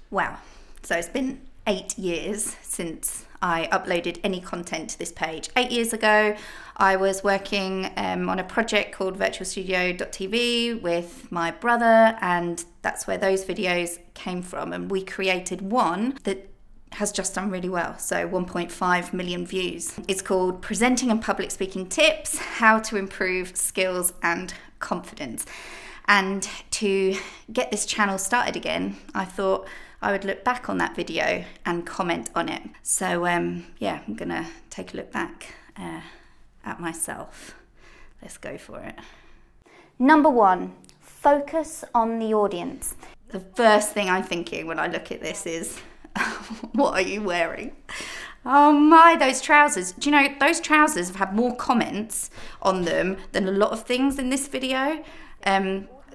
Wow. So it's been 8 years since I uploaded any content to this page. 8 years ago, I was working on a project called virtualstudio.tv with my brother, and that's where those videos came from. And we created one that has just done really well. So 1.5 million views. It's called Presenting and Public Speaking Tips, How to Improve Skills and Confidence. And to get this channel started again, I thought I would look back on that video and comment on it. So yeah, I'm gonna take a look back at myself. Let's go for it. Number 1, focus on the audience. The first thing I'm thinking when I look at this is, what are you wearing? Oh my, those trousers. Do you know, those trousers have had more comments on them than a lot of things in this video.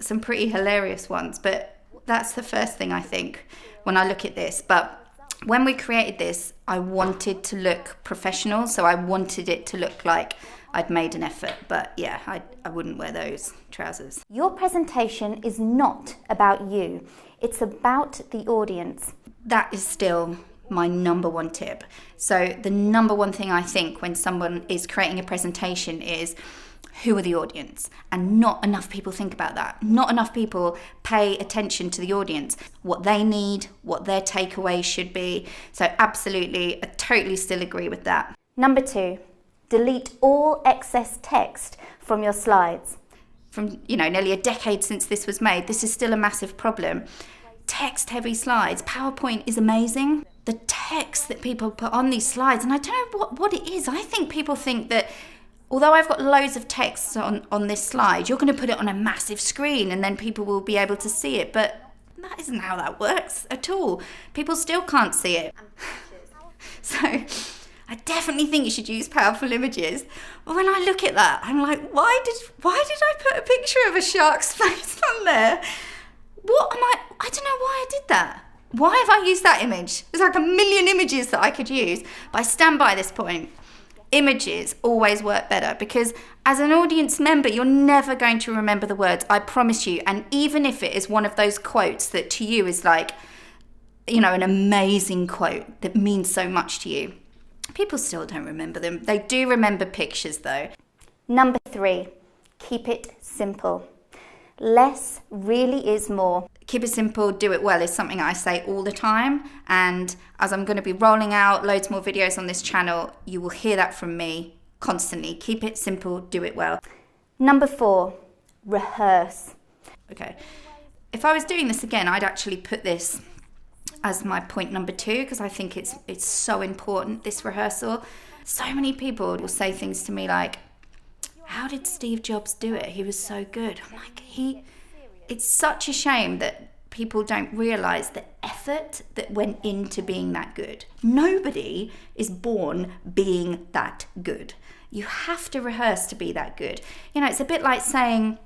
Some pretty hilarious ones, but that's the first thing I think when I look at this. But when we created this, I wanted to look professional, so I wanted it to look like I'd made an effort. But yeah, I wouldn't wear those trousers. Your presentation is not about you, it's about the audience. That is still my number one tip. So the number one thing I think when someone is creating a presentation is, who are the audience? And not enough people think about that. Not enough people pay attention to the audience, what they need, what their takeaway should be. So absolutely, I totally still agree with that. Number 2, delete all excess text from your slides. From, nearly a decade since this was made, this is still a massive problem. Text-heavy slides. PowerPoint is amazing. The text that people put on these slides, and I don't know what it is. I think people think that although I've got loads of text on this slide, you're going to put it on a massive screen and then people will be able to see it. But that isn't how that works at all. People still can't see it. So I definitely think you should use powerful images. But when I look at that, I'm like, why did I put a picture of a shark's face on there? I don't know why I did that. Why have I used that image? There's like a million images that I could use. But I stand by this point. Images always work better, because as an audience member, you're never going to remember the words, I promise you. And even if it is one of those quotes that to you is like, an amazing quote that means so much to you, people still don't remember them. They do remember pictures though. Number 3, keep it simple. Less really is more. Keep it simple, do it well is something I say all the time. And as I'm going to be rolling out loads more videos on this channel, you will hear that from me constantly. Keep it simple, do it well. Number 4, rehearse. Okay. If I was doing this again, I'd actually put this as my point number 2, because I think it's so important, this rehearsal. So many people will say things to me like, how did Steve Jobs do it? He was so good. I'm like, it's such a shame that people don't realise the effort that went into being that good. Nobody is born being that good. You have to rehearse to be that good. It's a bit like saying,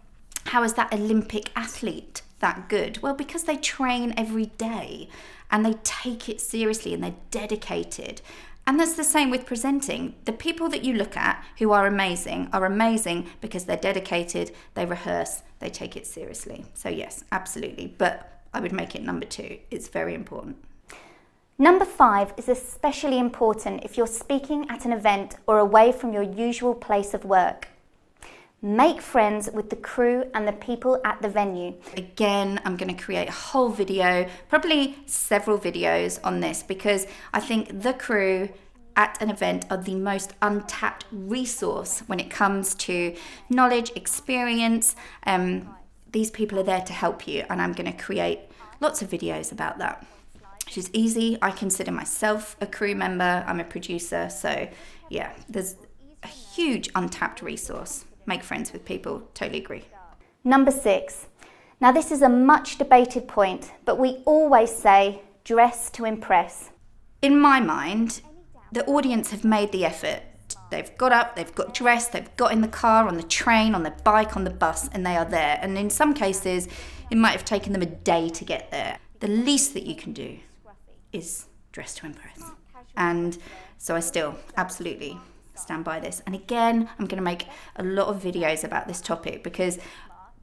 how is that Olympic athlete that good? Well, because they train every day and they take it seriously and they're dedicated. And that's the same with presenting. The people that you look at who are amazing because they're dedicated, they rehearse, they take it seriously. So yes, absolutely. But I would make it number 2. It's very important. Number 5 is especially important if you're speaking at an event or away from your usual place of work. Make friends with the crew and the people at the venue. Again, I'm going to create a whole video, probably several videos on this, because I think the crew at an event are the most untapped resource when it comes to knowledge, experience. These people are there to help you, and I'm going to create lots of videos about that, which is easy. I consider myself a crew member. I'm a producer. So yeah, there's a huge untapped resource. Make friends with people. Totally agree. Number 6. Now this is a much debated point, but we always say dress to impress. In my mind, the audience have made the effort. They've got up, they've got dressed, they've got in the car, on the train, on the bike, on the bus, and they are there. And in some cases, it might have taken them a day to get there. The least that you can do is dress to impress. And so I still absolutely stand by this. And again, I'm going to make a lot of videos about this topic, because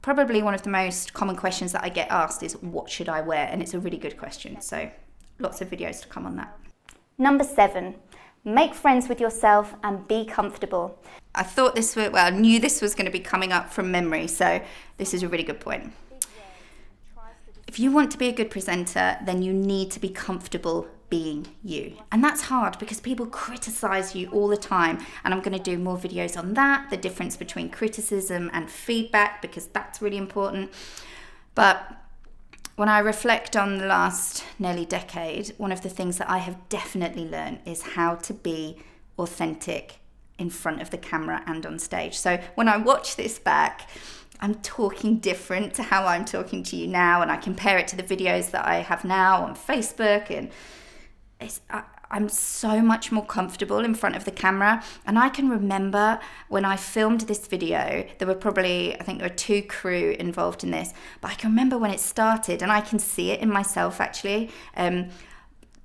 probably one of the most common questions that I get asked is, what should I wear? And it's a really good question. So lots of videos to come on that. Number 7, make friends with yourself and be comfortable. I thought this was, well, I knew this was going to be coming up from memory. So this is a really good point. If you want to be a good presenter, then you need to be comfortable being you. And that's hard because people criticize you all the time. And I'm going to do more videos on that, the difference between criticism and feedback, because that's really important. But when I reflect on the last nearly decade, one of the things that I have definitely learned is how to be authentic in front of the camera and on stage. So when I watch this back, I'm talking different to how I'm talking to you now, and I compare it to the videos that I have now on Facebook, and I'm so much more comfortable in front of the camera. And I can remember when I filmed this video, there were probably, I think there were 2 crew involved in this, but I can remember when it started, and I can see it in myself actually,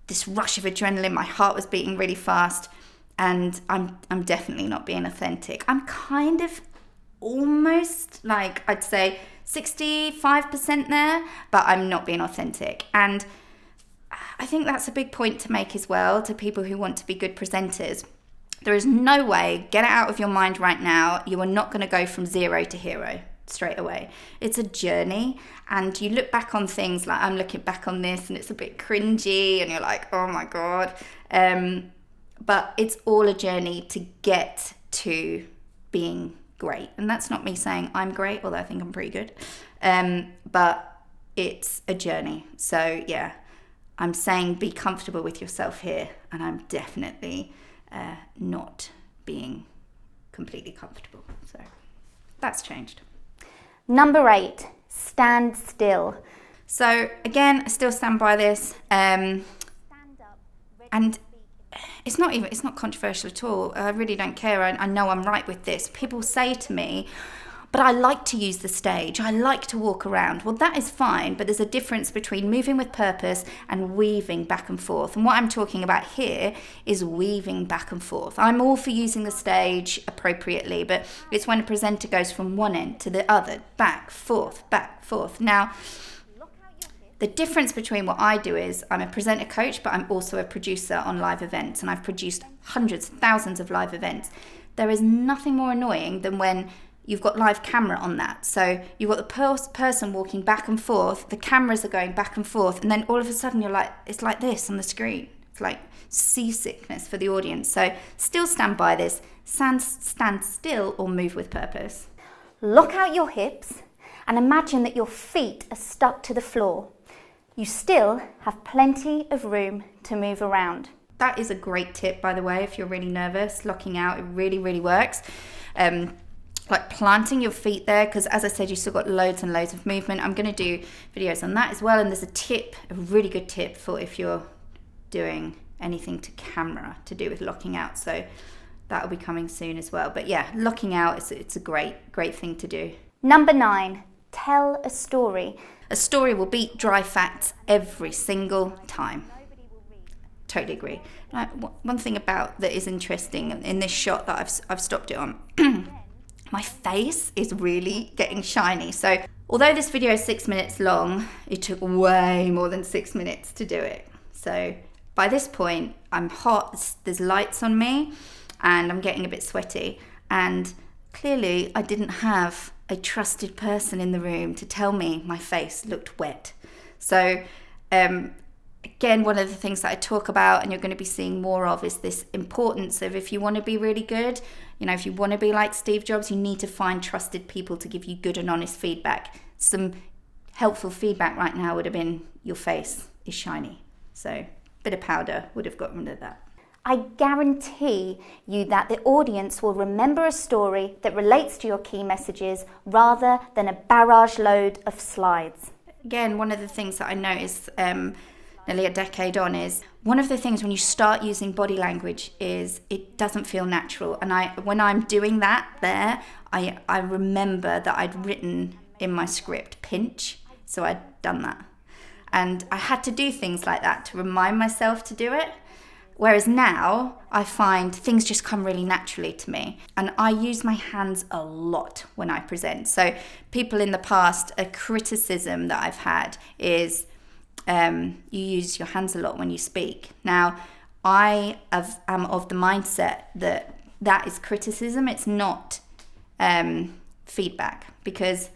this rush of adrenaline, my heart was beating really fast, and I'm definitely not being authentic. I'm kind of almost, like, I'd say 65% there, but I'm not being authentic. And I think that's a big point to make as well to people who want to be good presenters. There is no way, get it out of your mind right now, you are not going to go from 0 to hero straight away. It's a journey, and you look back on things, like I'm looking back on this and it's a bit cringy and you're like, oh my God. But it's all a journey to get to being great. And that's not me saying I'm great, although I think I'm pretty good. But it's a journey. So yeah, I'm saying be comfortable with yourself here, and I'm definitely not being completely comfortable. So that's changed. Number 8, stand still. So again, I still stand by this. And it's not controversial at all. I really don't care. I know I'm right with this. People say to me, but I like to use the stage. I like to walk around. Well, that is fine, but there's a difference between moving with purpose and weaving back and forth. And what I'm talking about here is weaving back and forth. I'm all for using the stage appropriately, but it's when a presenter goes from one end to the other, back, forth, back, forth. Now, the difference between what I do is I'm a presenter coach, but I'm also a producer on live events, and I've produced hundreds, thousands of live events. There is nothing more annoying than when you've got live camera on that. So you've got the person walking back and forth, the cameras are going back and forth, and then all of a sudden you're like, it's like this on the screen. It's like seasickness for the audience. So still stand by this. Stand still or move with purpose. Lock out your hips and imagine that your feet are stuck to the floor. You still have plenty of room to move around. That is a great tip, by the way, if you're really nervous. Locking out, it really, really works. Like planting your feet there, because as I said, you've still got loads and loads of movement. I'm going to do videos on that as well. And there's a really good tip for if you're doing anything to camera to do with locking out. So that'll be coming soon as well. But yeah, locking out, it's a great thing to do. Number 9, tell a story. A story will beat dry facts every single time. Totally agree. Now, one thing about that is interesting in this shot that I've stopped it on, my face is really getting shiny. So although this video is 6 minutes long, it took way more than 6 minutes to do it. So by this point, I'm hot, there's lights on me, and I'm getting a bit sweaty. And clearly I didn't have a trusted person in the room to tell me my face looked wet. So again, one of the things that I talk about, and you're going to be seeing more of, is this importance of, if you want to be really good, if you want to be like Steve Jobs, you need to find trusted people to give you good and honest feedback. Some helpful feedback right now would have been, your face is shiny. So a bit of powder would have gotten rid of that. I guarantee you that the audience will remember a story that relates to your key messages rather than a barrage load of slides. Again, one of the things that I noticed nearly a decade on is, one of the things when you start using body language is it doesn't feel natural. And when I'm doing that there, I remember that I'd written in my script, pinch, so I'd done that. And I had to do things like that to remind myself to do it. Whereas now I find things just come really naturally to me. And I use my hands a lot when I present. So people in the past, a criticism that I've had is you use your hands a lot when you speak. Now, am of the mindset that is criticism. It's not feedback, because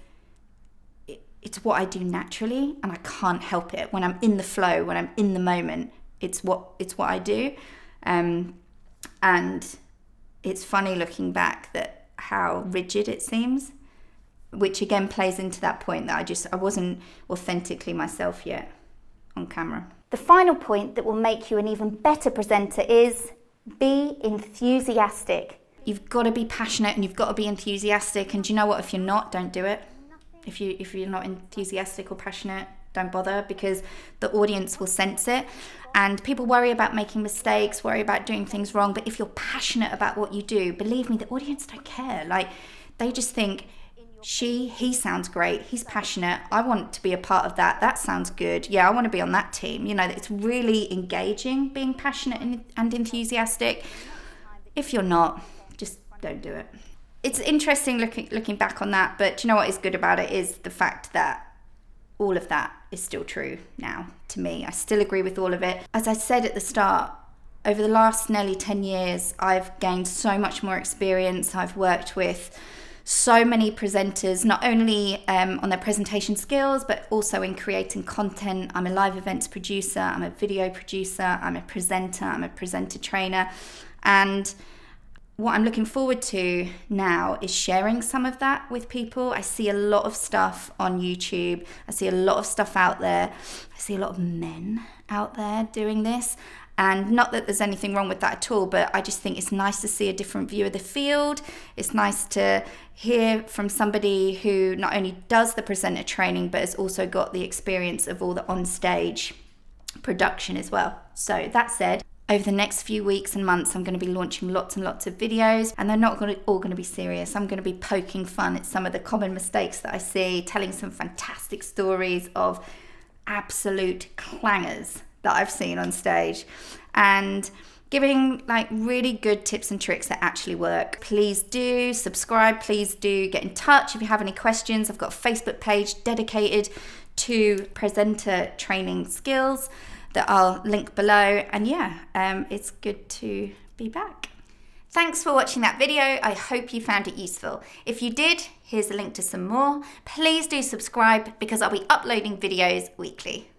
it's what I do naturally and I can't help it. When I'm in the flow, when I'm in the moment, it's what I do. And it's funny looking back that how rigid it seems, which again plays into that point that I wasn't authentically myself yet on camera. The final point that will make you an even better presenter is be enthusiastic. You've got to be passionate and you've got to be enthusiastic. And do you know what? If you're not, don't do it. If you're not enthusiastic or passionate, don't bother, because the audience will sense it. And people worry about making mistakes, worry about doing things wrong. But if you're passionate about what you do, believe me, the audience don't care. Like, they just think, he sounds great, he's passionate, I want to be a part of that, that sounds good, yeah, I want to be on that team. You know, it's really engaging being passionate and enthusiastic. If you're not, just don't do it. It's interesting looking back on that, but do you know what is good about it is the fact that all of that is still true now to me. I still agree with all of it. As I said at the start, over the last nearly 10 years, I've gained so much more experience. I've worked with so many presenters, not only on their presentation skills, but also in creating content. I'm a live events producer, I'm a video producer, I'm a presenter trainer. And what I'm looking forward to now is sharing some of that with people. I see a lot of stuff on YouTube. I see a lot of stuff out there. I see a lot of men out there doing this. And not that there's anything wrong with that at all, but I just think it's nice to see a different view of the field. It's nice to hear from somebody who not only does the presenter training, but has also got the experience of all the on-stage production as well. So that said, over the next few weeks and months, I'm going to be launching lots and lots of videos, and they're not all going to be serious. I'm going to be poking fun at some of the common mistakes that I see, telling some fantastic stories of absolute clangers that I've seen on stage, and giving like really good tips and tricks that actually work. Please do subscribe, please do get in touch if you have any questions. I've got a Facebook page dedicated to presenter training skills that I'll link below, and it's good to be back. Thanks for watching that video. I hope you found it useful. If you did, here's a link to some more. Please do subscribe, because I'll be uploading videos weekly.